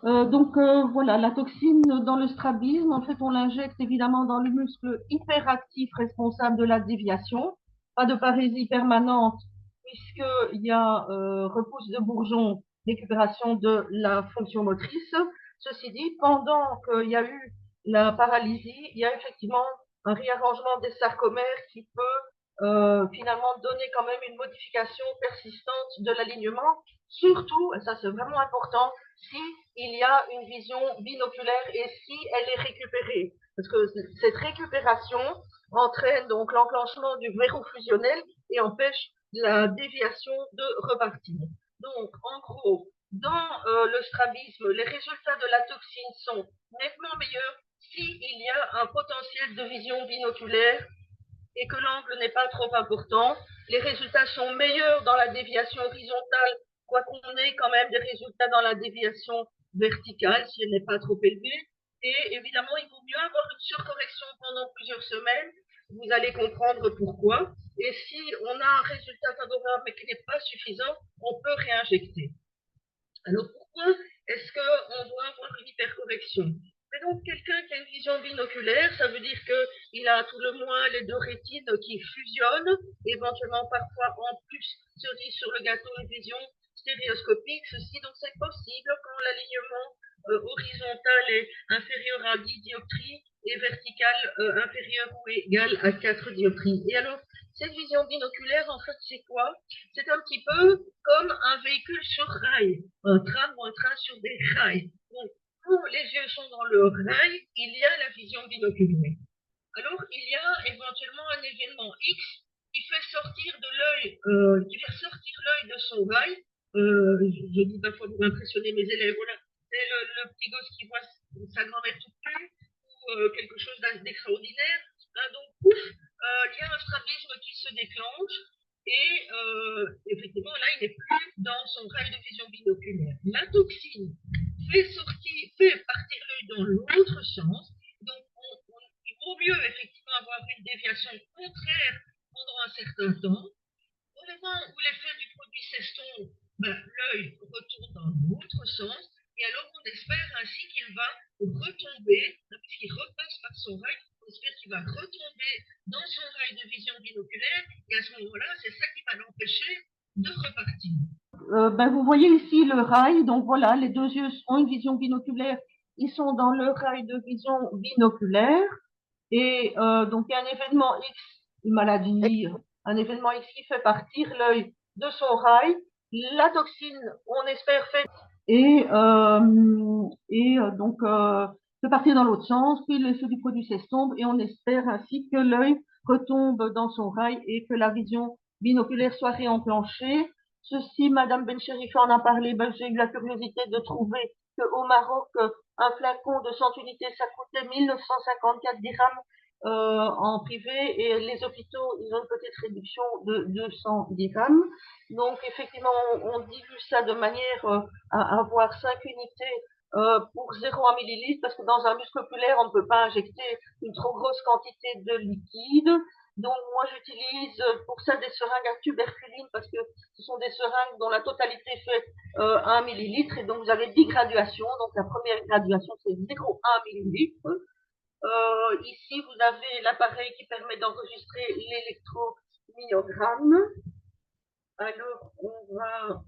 Voilà, la toxine dans le strabisme, en fait, on l'injecte évidemment dans le muscle hyperactif responsable de la déviation. Pas de parésie permanente, puisqu'il y a repousse de bourgeons, récupération de la fonction motrice. Ceci dit, pendant qu'il y a eu la paralysie, il y a effectivement un réarrangement des sarcomères qui peut finalement donner quand même une modification persistante de l'alignement, surtout, et ça c'est vraiment important, si il y a une vision binoculaire et si elle est récupérée. Parce que cette récupération entraîne donc l'enclenchement du verrou fusionnel et empêche la déviation de repartir. Donc, en gros, dans le strabisme, les résultats de la toxine sont nettement meilleurs s'il y a un potentiel de vision binoculaire et que l'angle n'est pas trop important. Les résultats sont meilleurs dans la déviation horizontale, quoiqu'on ait quand même des résultats dans la déviation verticale, si elle n'est pas trop élevée. Et évidemment, il vaut mieux avoir une surcorrection pendant plusieurs semaines. Vous allez comprendre pourquoi. Et si on a un résultat favorable mais qui n'est pas suffisant, on peut réinjecter. Alors pourquoi est-ce qu'on doit avoir une hypercorrection? C'est donc quelqu'un qui a une vision binoculaire, ça veut dire qu'il a à tout le moins les deux rétines qui fusionnent, éventuellement parfois en plus cerise sur le gâteau une vision stéréoscopique, ceci donc c'est possible quand l'alignement horizontal est inférieur à 10 dioptries et vertical inférieur ou égal à 4 dioptries. Et alors, cette vision binoculaire, en fait, c'est quoi? C'est un petit peu comme un véhicule sur rail, un tram ou un train sur des rails. Donc, quand les yeux sont dans le rail, il y a la vision binoculaire. Alors, il y a éventuellement un événement X qui fait sortir de l'œil, qui fait sortir l'œil de son rail. Je dis parfois pour impressionner mes élèves, voilà, c'est le petit gosse qui voit sa grand-mère toute nue ou quelque chose d'extraordinaire. Donc, pouf, il y a un strabisme qui se déclenche et effectivement, là, il n'est plus dans son rail de vision binoculaire. La toxine fait partir l'œil dans l'autre sens. Donc, il vaut mieux effectivement avoir une déviation contraire pendant un certain temps. Au moment où l'effet du produit s'estompe, l'œil retourne dans l'autre sens. Et alors, on espère ainsi qu'il va retomber, puisqu'il repasse par son rail, on espère qu'il va retomber dans son rail de vision binoculaire. Et à ce moment-là, c'est ça qui va l'empêcher de repartir. Vous voyez ici le rail, donc voilà, les deux yeux ont une vision binoculaire, ils sont dans le rail de vision binoculaire, et donc il y a un événement X, une maladie, un événement X qui fait partir l'œil de son rail, la toxine, on espère, fait, fait partir dans l'autre sens, puis l'effet du produit s'estompe, et on espère ainsi que l'œil retombe dans son rail et que la vision binoculaire soit réenclenchée. Ceci, Madame Bencherifa en a parlé, j'ai eu la curiosité de trouver qu'au Maroc, un flacon de 100 unités, ça coûtait 1954 dirhams en privé, et les hôpitaux, ils ont une petite réduction de 200 dirhams. Donc, effectivement, on dilue ça de manière à avoir 5 unités pour 0,1 millilitre, parce que dans un muscle oculaire, on ne peut pas injecter une trop grosse quantité de liquide. Donc, moi, j'utilise pour ça des seringues à tuberculine, parce que ce sont des seringues dont la totalité fait 1 millilitre, et donc vous avez 10 graduations. Donc, la première graduation, c'est 0,1 millilitre. Ici, vous avez l'appareil qui permet d'enregistrer l'électromyogramme. Alors, on va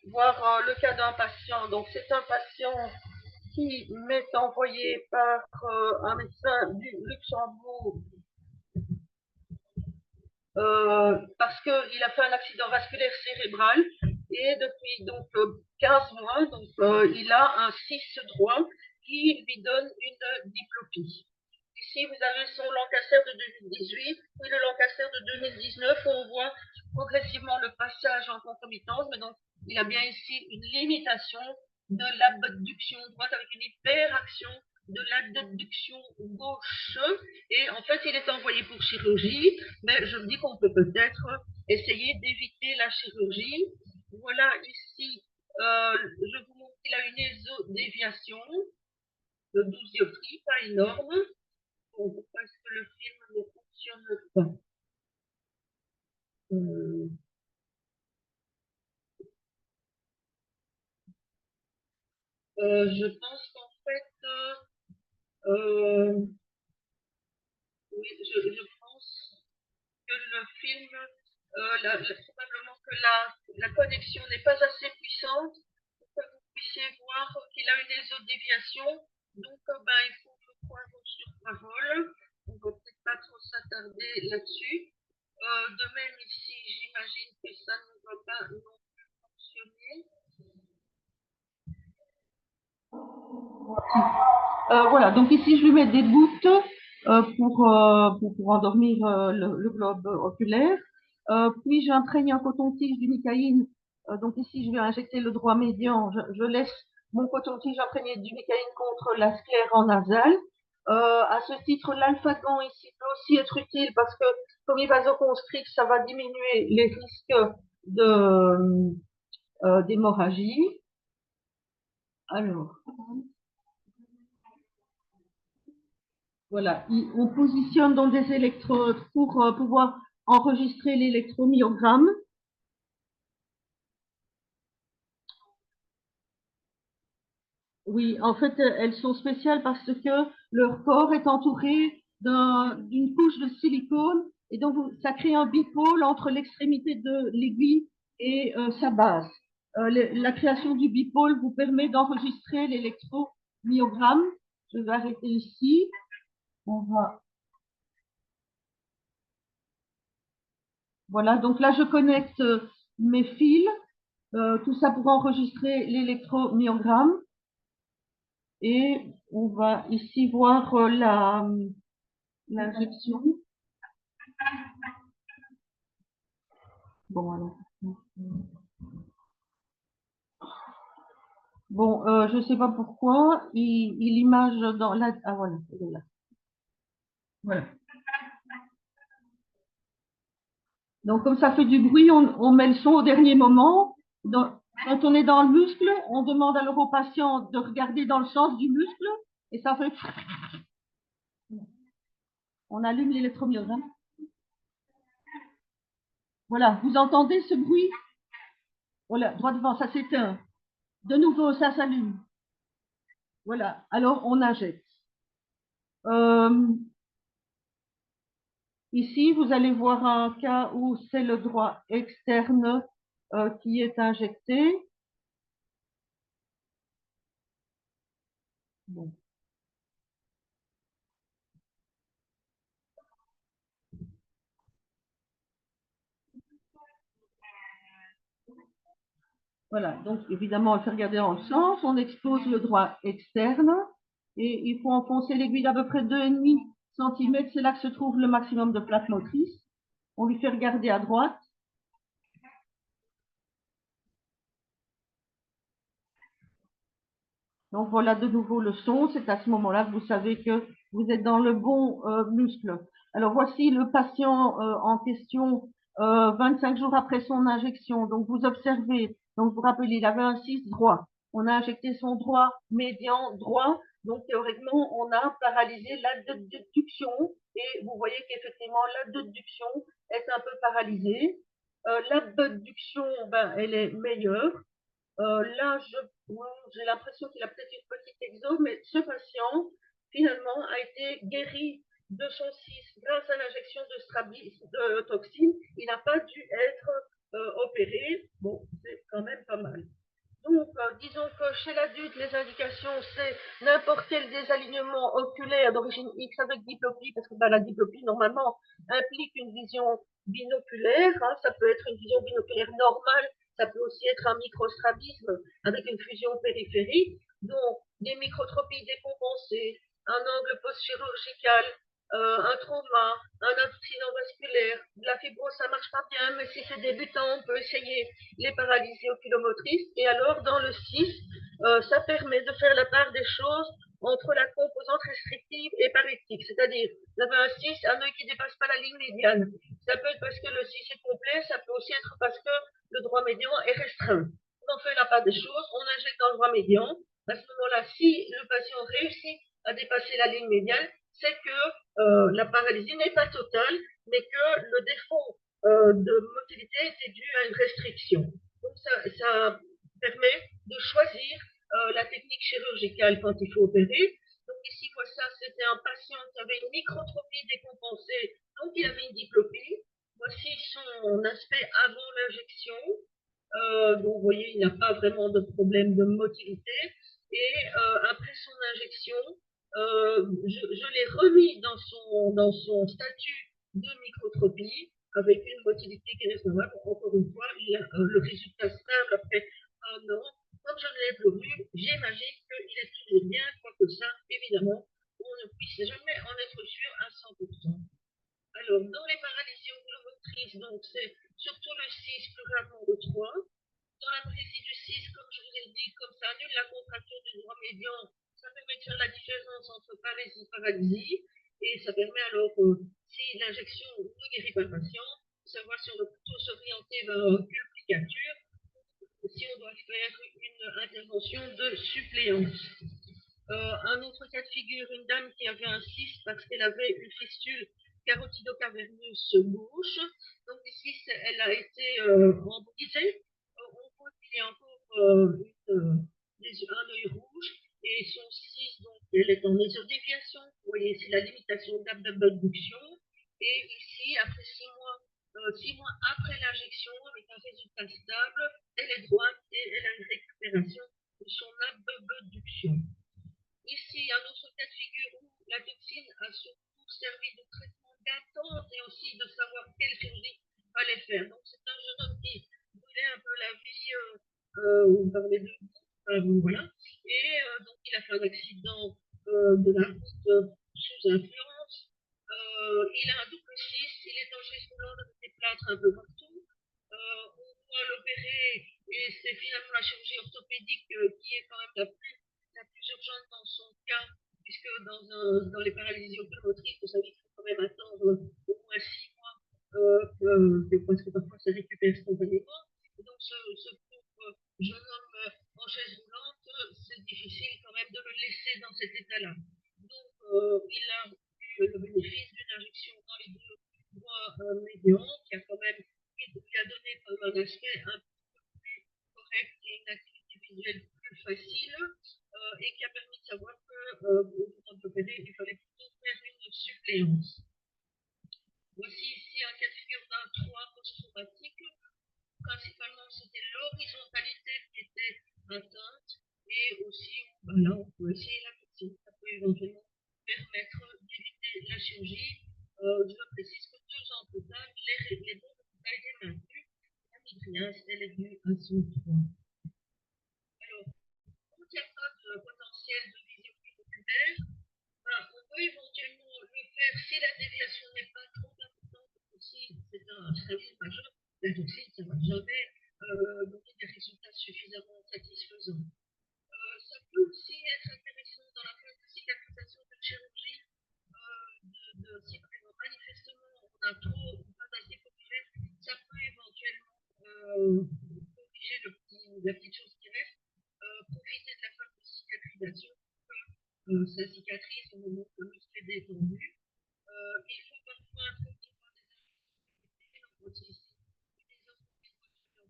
voir le cas d'un patient. Donc, c'est un patient qui m'est envoyé par un médecin du Luxembourg parce qu'il a fait un accident vasculaire cérébral et depuis donc 15 mois, il a un 6 droit qui lui donne une diplopie. Ici, vous avez son Lancaster de 2018 et le Lancaster de 2019 où on voit progressivement le passage en concomitance, mais donc il a bien ici une limitation de l'abduction droite avec une hyperaction de l'abduction gauche, et en fait il est envoyé pour chirurgie, mais je me dis qu'on peut peut-être essayer d'éviter la chirurgie. Voilà ici, je vous montre qu'il a une ésodéviation de 12 dioptries, pas énorme. Bon, pourquoi est-ce que le film ne fonctionne pas? Je pense qu'en fait, oui, je pense que le film, probablement que la connexion n'est pas assez puissante pour que vous puissiez voir qu'il a eu des autres déviations. Donc, ben, il faut, je crois, sur parole. On ne va peut-être pas trop s'attarder là-dessus. De même, ici, j'imagine que ça ne va pas non plus fonctionner. Voilà, donc ici je lui mets des gouttes pour endormir le globe oculaire. Puis j'imprègne un coton-tige d'unicaïne. Donc ici je vais injecter le droit médian. Je laisse mon coton-tige imprégné d'unicaïne contre la sclère nasale. À ce titre, l'alphagan ici peut aussi être utile parce que comme il vasoconstricte, ça va diminuer les risques d'hémorragie. Alors, voilà, on positionne dans des électrodes pour pouvoir enregistrer l'électromyogramme. Oui, en fait, elles sont spéciales parce que leur corps est entouré d'une couche de silicone et donc ça crée un bipôle entre l'extrémité de l'aiguille et sa base. La création du bipôle vous permet d'enregistrer l'électromyogramme. Je vais arrêter ici. On va. Voilà, donc là, je connecte mes fils. Tout ça pour enregistrer l'électromyogramme. Et on va ici voir l'injection. Bon, alors. Bon, je ne sais pas pourquoi, il image dans la... Ah voilà, il est là. Voilà. Donc comme ça fait du bruit, on met le son au dernier moment. Quand on est dans le muscle, on demande alors au patient de regarder dans le sens du muscle et ça fait... On allume l'électromyogramme. Voilà, vous entendez ce bruit? Voilà, droit devant, ça s'éteint. De nouveau, ça s'allume. Voilà, alors on injecte. Ici, vous allez voir un cas où c'est le droit externe qui est injecté. Bon. Voilà, donc évidemment, on fait regarder dans le sens, on expose le droit externe et il faut enfoncer l'aiguille d'à peu près 2,5 cm, c'est là que se trouve le maximum de plaque motrice. On lui fait regarder à droite. Donc voilà de nouveau le son, c'est à ce moment-là que vous savez que vous êtes dans le bon muscle. Alors voici le patient en question 25 jours après son injection. Donc vous observez, donc vous rappelez, il avait un 6 droit. On a injecté son droit médian droit. Donc théoriquement, on a paralysé l'adduction et vous voyez qu'effectivement l'adduction est un peu paralysée. L'abduction, ben, elle est meilleure. Là, j'ai l'impression qu'il a peut-être une petite exo, mais ce patient, finalement, a été guéri de son cyste grâce à l'injection de toxine. Il n'a pas dû être opéré. Bon, c'est quand même pas mal. Donc, disons que chez l'adulte, les indications, c'est n'importe quel désalignement oculaire d'origine X avec diplopie, parce que ben, la diplopie, normalement, implique une vision binoculaire. Hein, ça peut être une vision binoculaire normale, ça peut aussi être un microstrabisme avec une fusion périphérique. Donc, des microtropies décompensées, un angle post-chirurgical, un trauma, un accident vasculaire, de la fibrose, ça marche pas bien, mais si c'est débutant, on peut essayer les paralysies oculomotrices. Et alors, dans le 6, ça permet de faire la part des choses entre la composante restrictive et parétique. C'est-à-dire, vous avez un 6, un œil qui ne dépasse pas la ligne médiane. Ça peut être parce que le 6 est complet, ça peut aussi être parce que le droit médian est restreint. On fait la part des choses, on injecte dans le droit médian. À ce moment-là, si le patient réussit à dépasser la ligne médiane, c'est que la paralysie n'est pas totale, mais que le défaut de motilité était dû à une restriction. Donc ça permet de choisir la technique chirurgicale quand il faut opérer. Donc ici, quoi ça, c'était un patient qui avait une microtropie décompensée, donc il avait une diplopie. Voici son aspect avant l'injection. Donc vous voyez, il n'a pas vraiment de problème de motilité. Et après son injection, je l'ai remis dans son statut de microtropie avec une motilité qui est raisonnable. Encore une fois, il a le résultat stable après un an. Comme je ne l'ai plus vu, j'imagine qu'il est toujours bien, quoique ça, évidemment, on ne puisse jamais en être sûr à 100%. Alors, dans les paralysies oculomotrices, donc c'est surtout le 6, plus rarement le 3. Dans la paralysie du 6, comme je vous ai dit, comme ça annule la contracture du droit médian, ça permet de faire la différence entre parésie et paralysie. Et ça permet alors, si l'injection ne guérit pas le patient, de savoir si on doit plutôt s'orienter vers une pulpicature ou si on doit faire une intervention de suppléance. Un autre cas de figure, une dame qui avait un cyste parce qu'elle avait une fistule carotido-caverneuse gauche. Donc ici, elle a été embolisée. On voit qu'il y a encore un œil rouge et son cyste, donc elle est en mésodéviation. Vous voyez, c'est la limitation d'abduction. Et ici, après 6 mois après l'injection, avec un résultat stable, elle est droite et elle a une récupération de son abduction. Ici, un autre cas de figure où la toxine a surtout servi de traitement d'attente et aussi de savoir quelle chirurgie fallait faire. Donc, c'est un jeune homme qui voulait un peu la vie par les deux. Voilà. Et donc, il a fait un accident de la route sous influence. Il a un double cyste, il est en chaise roulante avec des plâtres un peu partout. On doit l'opérer et c'est finalement la chirurgie orthopédique qui est quand même la plus urgente dans son cas, puisque dans les paralysies oculomotrices, vous savez qu'il faut quand même attendre au moins 6 mois parce que parfois ça récupère spontanément. Et donc ce pauvre jeune homme en chaise roulante, c'est difficile quand même de le laisser dans cet état-là. Donc il a eu le bénéfice d'une injection dans les deux doigts médians qui a quand même lui a donné comme un aspect un peu plus correct et une activité visuelle plus facile et qui a permis de savoir que au moment de l'opérer, il fallait plutôt faire une suppléance. Voici ici un cas de figure d'un 3 post-traumatique. Principalement, c'était l'horizontalité qui était atteinte et aussi, là, on peut essayer la médecine. Ça peut éventuellement permettre d'éviter la chirurgie. Je précise que 2 ans plus tard, les dons de résultats étaient maintenus. La migraine, elle est venue à son 3. Alors, quand il n'y a pas de potentiel de vision oculaire, on peut éventuellement le faire si la déviation n'est pas trop importante, si c'est un strabisme majeur, la toxine, ça ne va jamais donner des résultats suffisamment satisfaisants. Ça peut aussi être intéressant dans la phase de cicatrisation de chirurgie, si par exemple manifestement on a trop, pas assez populaire, ça peut éventuellement corriger la petite chose qui reste, profiter de la phase de cicatrisation pour que ça cicatrise au moment où le muscle est détendu. Il faut parfois un traitement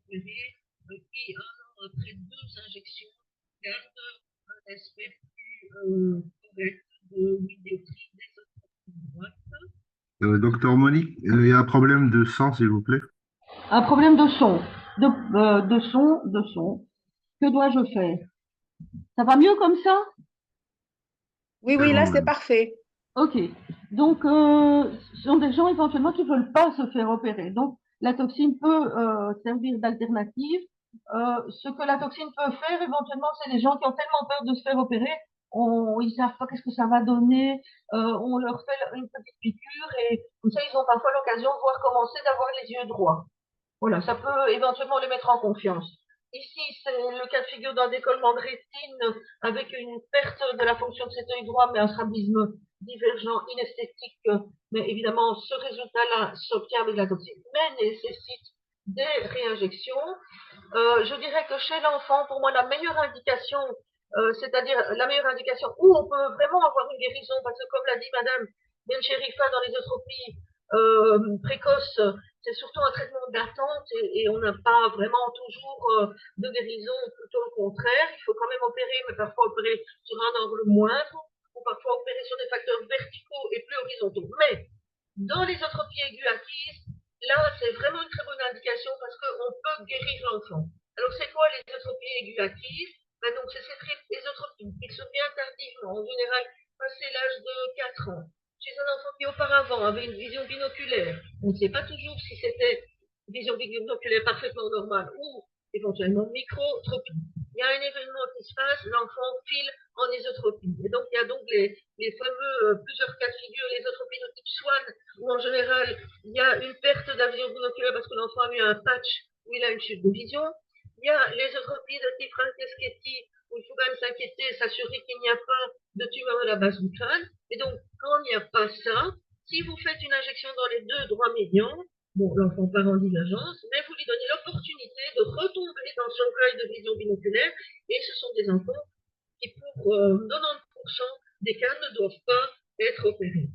des opérés qui, un an après 2 injections, gardent un aspect plus correct de vidéopsie des autres droites. Docteur Monique, il y a un problème de sang, s'il vous plaît. Un problème de son, de son. Que dois-je faire? Ça va mieux comme ça? Oui, C'est oui, bon, là, c'est madame. parfait. Ok. Donc, ce sont des gens éventuellement qui ne veulent pas se faire opérer. Donc, la toxine peut servir d'alternative. Ce que la toxine peut faire éventuellement, c'est des gens qui ont tellement peur de se faire opérer, ils savent pas qu'est-ce que ça va donner. On leur fait une petite piqûre et comme ça, ils ont parfois l'occasion de voir commencer d'avoir les yeux droits. Voilà, ça peut éventuellement les mettre en confiance. Ici, c'est le cas de figure d'un décollement de rétine avec une perte de la fonction de cet œil droit, mais un strabisme divergent, inesthétique. Mais évidemment, ce résultat-là s'obtient avec la toxine, mais nécessite des réinjections. Je dirais que chez l'enfant, pour moi, la meilleure indication, c'est-à-dire la meilleure indication où on peut vraiment avoir une guérison, parce que comme l'a dit Madame Bencherifa dans les eutropies précoces, c'est surtout un traitement d'attente et on n'a pas vraiment toujours de guérison, plutôt le contraire. Il faut quand même opérer, mais parfois opérer sur un angle moindre, ou parfois opérer sur des facteurs verticaux et plus horizontaux. Mais dans les atropies aiguës acquises, là, c'est vraiment une très bonne indication parce qu'on peut guérir l'enfant. Alors, c'est quoi les atropies aiguës acquises? Ben donc, c'est ces atropies qui surviennent tardivement, en général, passé l'âge de 4 ans. Chez un enfant qui auparavant avait une vision binoculaire, on ne sait pas toujours si c'était une vision binoculaire parfaitement normale ou éventuellement microtropie. Il y a un événement qui se passe, l'enfant file en ésotropie. Et donc, il y a donc les fameux plusieurs cas de figure, l'ésotropies de type Swan, où en général, il y a une perte de la vision binoculaire parce que l'enfant a eu un patch où il a une chute de vision. Il y a l'ésotropies de type Frankeschetti, où il faut quand même s'inquiéter, s'assurer qu'il n'y a pas de tumeur de la base du crâne. Et donc, quand il n'y a pas ça, si vous faites une injection dans les deux droits médians, bon, l'enfant part en divergence, mais vous lui donnez l'opportunité de retomber dans son caille de vision binoculaire, et ce sont des enfants qui, pour 90% des cas, ne doivent pas être opérés.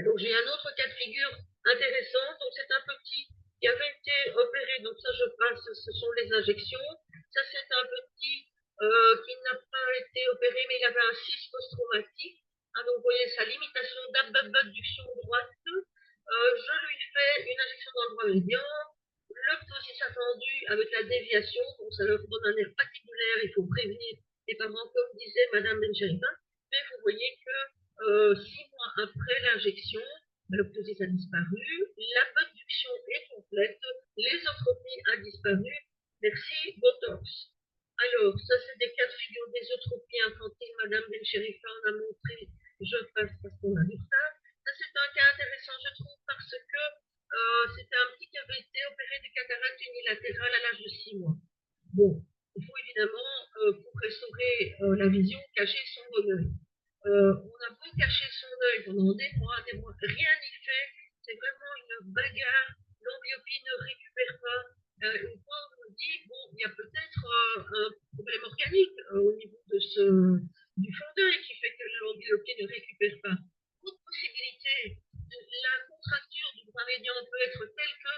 Donc, j'ai un autre cas de figure intéressant. Donc, c'est un petit qui avait été opéré. Donc, ça, je passe, ce sont les injections. Ça, c'est un petit qui n'a pas été opéré, mais il avait un cyste post-traumatique. Hein, donc, vous voyez sa limitation d'abduction droite. Je lui fais une injection dans le bras médian. Le ptosis attendu avec la déviation. Donc, ça leur donne un air patibulaire. Il faut prévenir les parents, comme disait Madame Bencherifin. Mais vous voyez que 6 mois après l'injection, le ptosis a disparu, l'abduction est complète, l'ésotropie a disparu. Merci, Botox. Alors, ça, c'est des cas de figure d'ésotropie infantile. Madame Bencherifa en a montré. Je passe parce qu'on a du retard. Ça, c'est un cas intéressant, je trouve, parce que c'était un petit qui avait été opéré de cataracte unilatérale à l'âge de 6 mois. Bon, il faut évidemment, pour restaurer la vision, cacher son bon œil. On a beau cacher son œil pendant des mois, rien n'y fait. C'est vraiment une bagarre. L'amblyopie ne récupère pas. Une fois, on me dit, bon, il y a peut-être un problème organique au niveau du fond d'œil qui fait que l'amblyopie ne récupère pas. Autre possibilité, la contracture du bras médian peut être telle que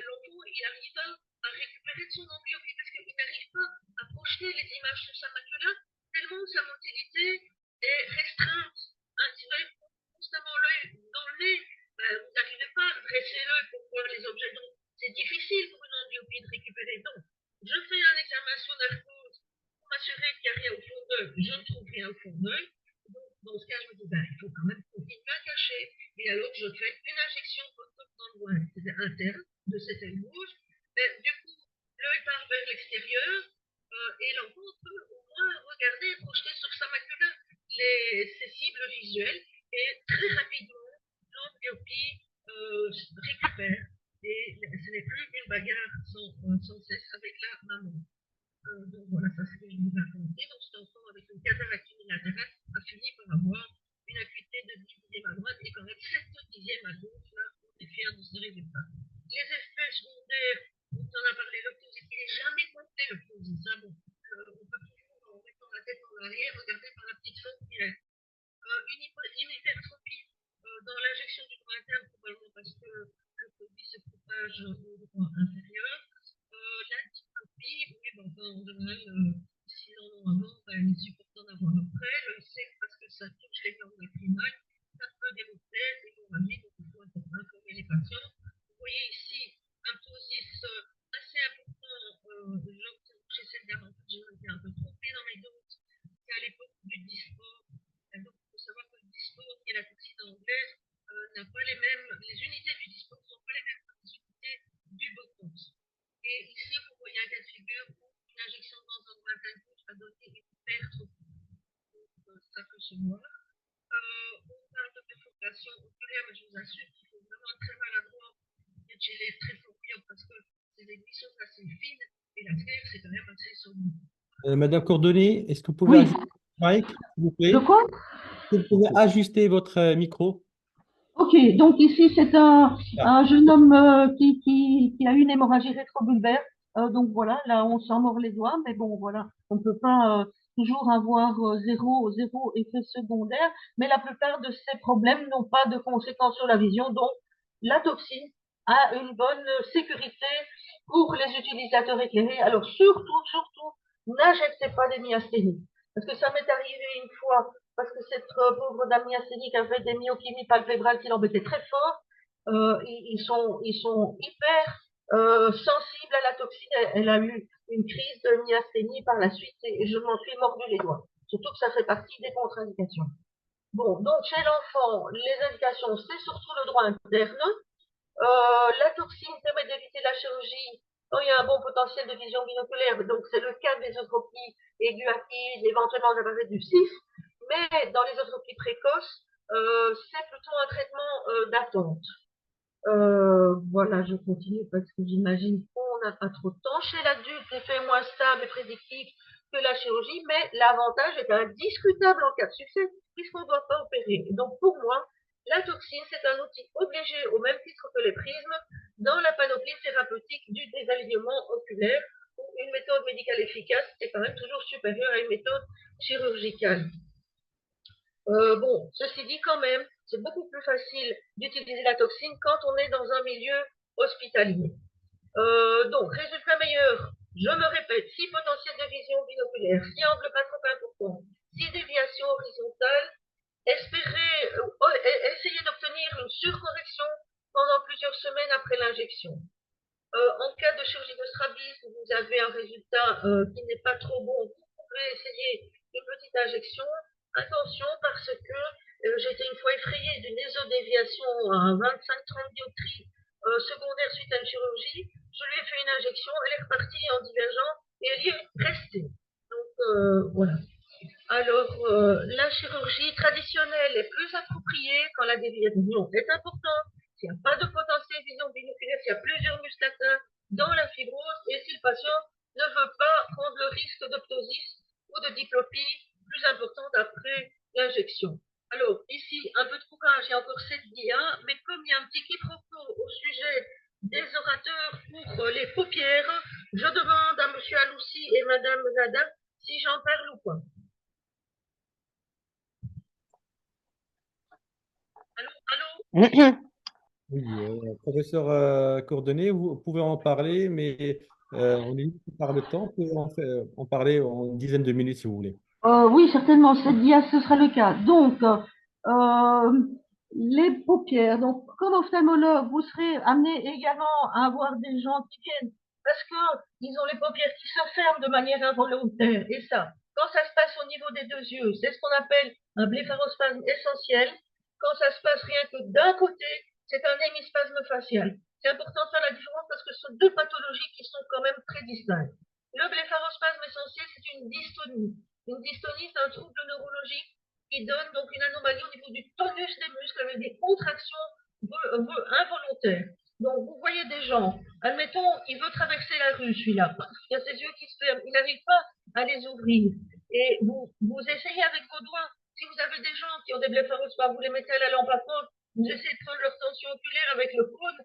l'enfant, il n'arrive pas à récupérer de son amblyopie parce qu'il n'arrive pas à projeter les images sur sa macula tellement sa motilité est restreinte. Hein, si vous avez constamment l'œil dans le nez, vous n'arrivez pas à dresser l'œil pour voir les objets. Donc, c'est difficile pour une amblyopie de récupérer. Donc, je fais un examen sous narcose pour m'assurer qu'il n'y a rien au fond d'œil. Je ne trouve rien au fond d'œil. Donc, dans ce cas, je me dis, il faut quand même continuer à cacher. Et alors, je fais une injection dans le doigt interne de cette aile gauche. Mais, du coup, l'œil part vers l'extérieur et l'enfant peut au moins regarder et projeter sur sa macula ces cibles visuelles et très rapidement, l'amblyopie récupère et ce n'est plus une bagarre sans cesse avec la maman. Donc voilà, ça c'est ce que je vous racontais. Donc cet enfant avec une cataracte unilatérale a fini par avoir une acuité de 10 dixièmes à droite et quand même 7 dixièmes à gauche. Là, on est fiers de ce résultat. Les effets secondaires, on en a parlé, le ptosis, il n'est jamais complet le ptosis. Hein, bon, on peut toujours, en mettant la tête en arrière, regarder par la petite fente qu'il est. Une hypertrophie dans l'injection du droit interne, probablement parce que le ptosis se propage au droit inférieur. L'antitropie, oui, ben, enfin, en général, s'ils en ont avant, il supporte d'en avoir après. Le C, parce que ça touche les glandes lacrymales, ça peut développer des hémorragies, donc il faut informer les patients. Vous voyez ici un ptosis assez important. Chez cette dame, en fait, je me suis un peu trompée dans mes doutes. C'est à l'époque du Dysport. Donc, il faut savoir que le Dysport, qui est la toxine anglaise, n'a pas les mêmes, les unités du Dysport ne sont pas les mêmes que les unités du Botox. Et ici, vous voyez un cas de figure où une injection dans un droit gauche a donné une hypertrophie. Donc, ça peut se voir. On parle de perforation oculaire, mais je vous assure qu'il faut vraiment être très maladroit d'être chez les très forts parce que ces aiguilles sont assez fines et la terre, c'est quand même assez solide. Madame Cordonnet, est-ce que vous pouvez Oui. ajuster votre mic, s'il vous plaît? De quoi? Est-ce que vous pouvez ajuster votre micro? Ok, donc ici c'est un jeune homme qui a eu une hémorragie rétrobulbaire. Donc voilà, là on s'en mord les doigts, mais bon voilà, on ne peut pas toujours avoir zéro effet secondaire, mais la plupart de ces problèmes n'ont pas de conséquences sur la vision, donc la toxine à une bonne sécurité pour les utilisateurs éclairés. Alors surtout, n'injectez pas des myasthéniques. Parce que ça m'est arrivé une fois, parce que cette pauvre dame myasthénique avait des myoclimies palpébrales qui l'embêtaient très fort. Ils sont hyper sensibles à la toxine. Elle a eu une crise de myasthénie par la suite et je m'en suis mordu les doigts. Surtout que ça fait partie des contre-indications. Bon, donc chez l'enfant, les indications, c'est surtout le droit interne. La toxine permet d'éviter la chirurgie quand il y a un bon potentiel de vision binoculaire. Donc c'est le cas des eutropies aiguës acquises, éventuellement de la du 6. Mais dans les eutropies précoces, c'est plutôt un traitement d'attente. Voilà, je continue parce que j'imagine qu'on n'a pas trop de temps. Chez l'adulte, l'effet est moins stable et prédictif que la chirurgie, mais l'avantage est indiscutable en cas de succès, puisqu'on ne doit pas opérer. Et donc, pour moi, la toxine, c'est un outil obligé, au même titre que les prismes, dans la panoplie thérapeutique du désalignement oculaire, où une méthode médicale efficace est quand même toujours supérieure à une méthode chirurgicale. Bon, ceci dit, quand même, c'est beaucoup plus facile d'utiliser la toxine quand on est dans un milieu hospitalier. Donc, résultat meilleur, je me répète, si potentiel de vision binoculaire, si angle pas trop important, si déviation horizontale, essayez d'obtenir une surcorrection pendant plusieurs semaines après l'injection. En cas de chirurgie de strabisme, vous avez un résultat qui n'est pas trop bon, vous pouvez essayer une petite injection. Attention parce que j'ai été une fois effrayée d'une ésodéviation à 25-30 dioptries secondaire suite à une chirurgie. Je lui ai fait une injection, elle est repartie en divergent et elle y est restée. Donc voilà. Alors, la chirurgie traditionnelle est plus appropriée quand la déviation est importante, s'il n'y a pas de potentiel vision binoculaire, s'il y a plusieurs muscles atteints dans la fibrose et si le patient ne veut pas prendre le risque de ptosis ou de diplopie plus importante après l'injection. Alors, ici, un peu de courage, il y a encore 7 dia, mais comme il y a un petit quiproquo au sujet des orateurs pour les paupières, je demande à M. Aloussi et Mme Nada si j'en parle ou pas. Allô? Oui, professeur Coordonné, vous pouvez en parler, mais on est limité par le temps. On peut en parler en une dizaine de minutes si vous voulez. Oui, certainement, cette dia, ce sera le cas. Donc, les paupières. Donc, comme ophtalmologue, vous serez amené également à avoir des gens qui viennent parce que ils ont les paupières qui se ferment de manière involontaire. Et ça, quand ça se passe au niveau des deux yeux, c'est ce qu'on appelle un blépharospasme essentiel. Quand ça se passe rien que d'un côté, c'est un hémispasme facial. C'est important de faire la différence parce que ce sont deux pathologies qui sont quand même très distinctes. Le blépharospasme essentiel, c'est une dystonie. Une dystonie, c'est un trouble neurologique qui donne donc une anomalie au niveau du tonus des muscles avec des contractions involontaires. Donc, vous voyez des gens, admettons, il veut traverser la rue, celui-là, il a ses yeux qui se ferment, il n'arrive pas à les ouvrir. Et vous essayez avec vos doigts. Si vous avez des gens qui ont des blépharospasmes, vous les mettez à la lampe à pointe, vous essayez de prendre leur tension oculaire avec le coude.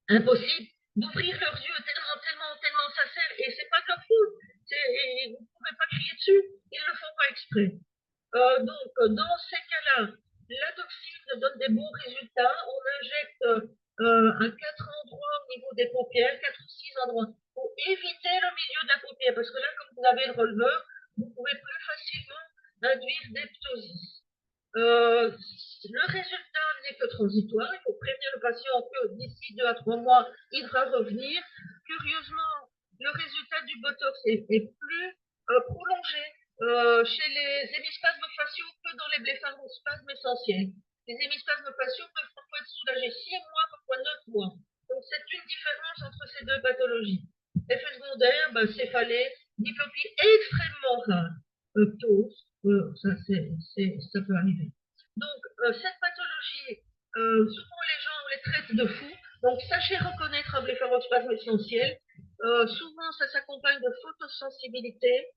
Impossible d'ouvrir leurs yeux tellement ça serre, et c'est pas de leur faute. Vous ne pouvez pas crier dessus, ils ne le font pas exprès. Donc, dans ces cas-là, la toxine donne des bons résultats. On injecte à 4 endroits au niveau des paupières, 4 ou 6 endroits, pour éviter le milieu de la paupière, parce que là, comme vous avez le releveur, vous pouvez plus facilement induire des ptosis. Le résultat n'est que transitoire. Il faut prévenir le patient que d'ici 2 à 3 mois, il va revenir. Curieusement, le résultat du Botox est plus prolongé chez les hémispasmes faciaux que dans les blépharospasmes essentiels. Les hémispasmes faciaux peuvent parfois être soulagés 6 mois, parfois 9 mois. Donc, c'est une différence entre ces deux pathologies. Effet secondaire, céphalée, diplopie extrêmement rare, ptose, ça peut arriver. Donc, cette pathologie, souvent les gens les traitent de fous. Donc, sachez reconnaître un blépharospasme essentiel. Souvent, ça s'accompagne de photosensibilité.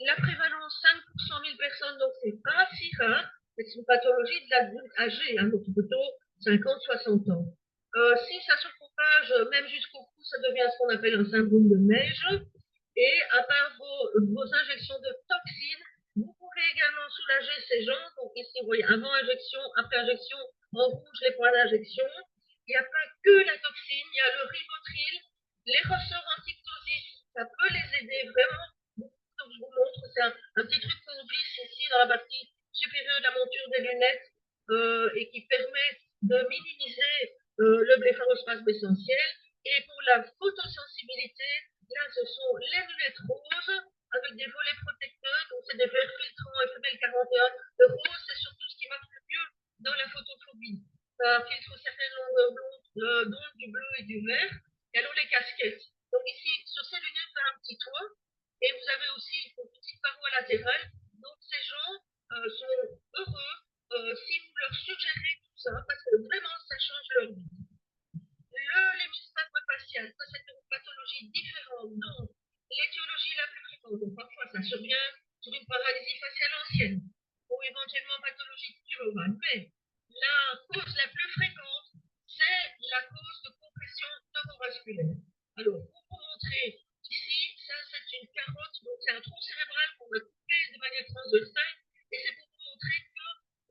La prévalence, 5 pour 100 000 personnes, donc c'est pas si rare. C'est une pathologie de l'adulte âgé, donc plutôt 50-60 ans. Si ça se propage même jusqu'au cou, ça devient ce qu'on appelle un syndrome de neige. Et à part vos injections de toxines, vous pouvez également soulager ces gens. Donc ici, vous voyez, avant injection, après injection, en rouge les points d'injection. Il n'y a pas que la toxine, il y a le rivotril, les ressorts antiptosis, ça peut les aider vraiment beaucoup. Donc, je vous montre, c'est un petit truc qu'on visse ici dans la partie supérieure de la monture des lunettes et qui permet de minimiser le blépharospasme essentiel. Et pour la photosensibilité, là, ce sont les lunettes roses avec des volets protecteurs, donc c'est des verres filtrants FML41. Le rose, c'est surtout ce qui marche le mieux dans la photophobie. Ça filtre certaines longueurs d'onde du bleu et du vert. Et alors les casquettes. Donc ici, sur ces lunettes, vous avez un petit toit. Et vous avez aussi une petite paroi latérale. Donc ces gens sont heureux si vous leur suggérez tout ça, parce que vraiment, ça change leur vie. L'hémispasme facial, ça c'est une pathologie différente. Donc, l'étiologie la plus fréquente, donc parfois ça survient sur une paralysie faciale ancienne, ou éventuellement pathologie tumorale. Mais la cause la plus fréquente, c'est la cause de compression neurovasculaire. Alors, pour vous montrer ici, ça c'est une carotte, donc c'est un tronc cérébral qu'on va couper de manière transversale, et c'est pour vous montrer que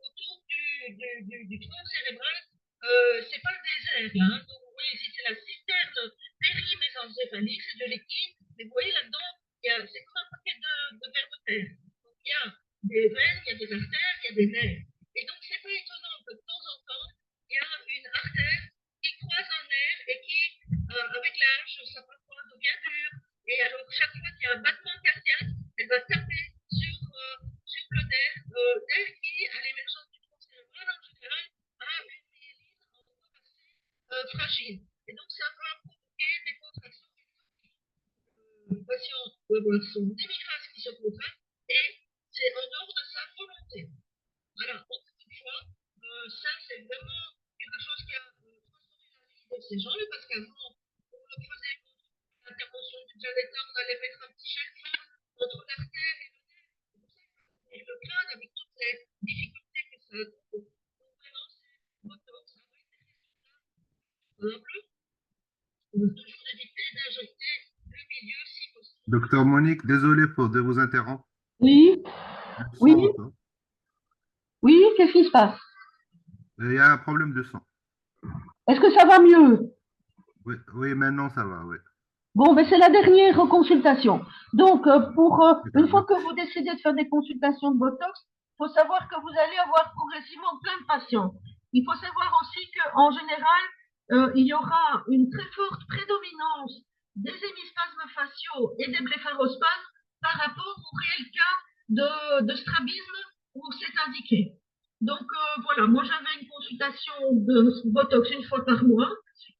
autour du tronc cérébral, c'est pas le désert, là. Hein. Donc, vous voyez ici, c'est la citerne périmésencéphalique, c'est de liquide. Mais vous voyez là-dedans, c'est comme un paquet de vers de terre. Donc, il y a des veines, il y a des artères, il y a des nerfs. Et donc, c'est pas étonnant que de temps en temps, il y a une artère qui croise un nerf et qui, avec l'âge, ça parfois devient dur. Et alors, chaque fois qu'il y a un battement cardiaque, elle va taper sur le nerf qui, à l'émergence du tronc cérébral en général, a une myéline fragile. Et donc, ça va provoquer des contractions. Le patient peut avoir son hémicrase qui se contracte et c'est en dehors de sa volonté. Voilà, encore une fois, ça, c'est vraiment quelque chose qui a transformé la vie de ces gens-là parce qu'avant, on leur faisait l'intervention du dialecte, on allait mettre un petit chaînon entre l'artère et le crâne avec toutes les difficultés que ça a. Donc, vraiment, c'est moteur, ça va être simple. On veut toujours éviter d'injecter le milieu si possible. Docteur Monique, désolé de vous interrompre. Oui, Le oui, sang, toi. oui, qu'est-ce qui se passe? Il y a un problème de sang. Est-ce que ça va mieux? Oui, oui, maintenant ça va, oui. Bon, ben c'est la dernière consultation. Donc, une Très fois bien. que vous décidez de faire des consultations de Botox, il faut savoir que vous allez avoir progressivement plein de patients. Il faut savoir aussi qu'en général, il y aura une très forte prédominance des hémispasmes faciaux et des blépharospasmes par rapport au réel cas de strabisme où c'est indiqué. Donc, voilà, moi j'avais une consultation de Botox une fois par mois.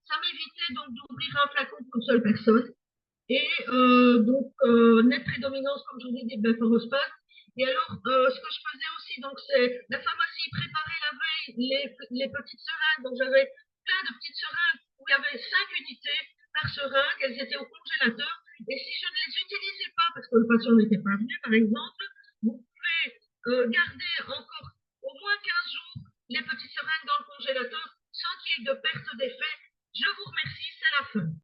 Ça m'évitait donc d'ouvrir un flacon pour une seule personne. Et nette prédominance, comme je vous ai dit, de blépharospasme. Et alors, ce que je faisais aussi, donc, c'est la pharmacie préparait la veille les petites seringues. Donc, j'avais plein de petites seringues où il y avait 5 unités par seringue. Elles étaient au congélateur. Et si je ne les utilisais pas, parce que le patient n'était pas venu, par exemple, vous pouvez garder encore au moins 15 jours les petites seringues dans le congélateur sans qu'il y ait de perte d'effet. Je vous remercie, c'est la fin.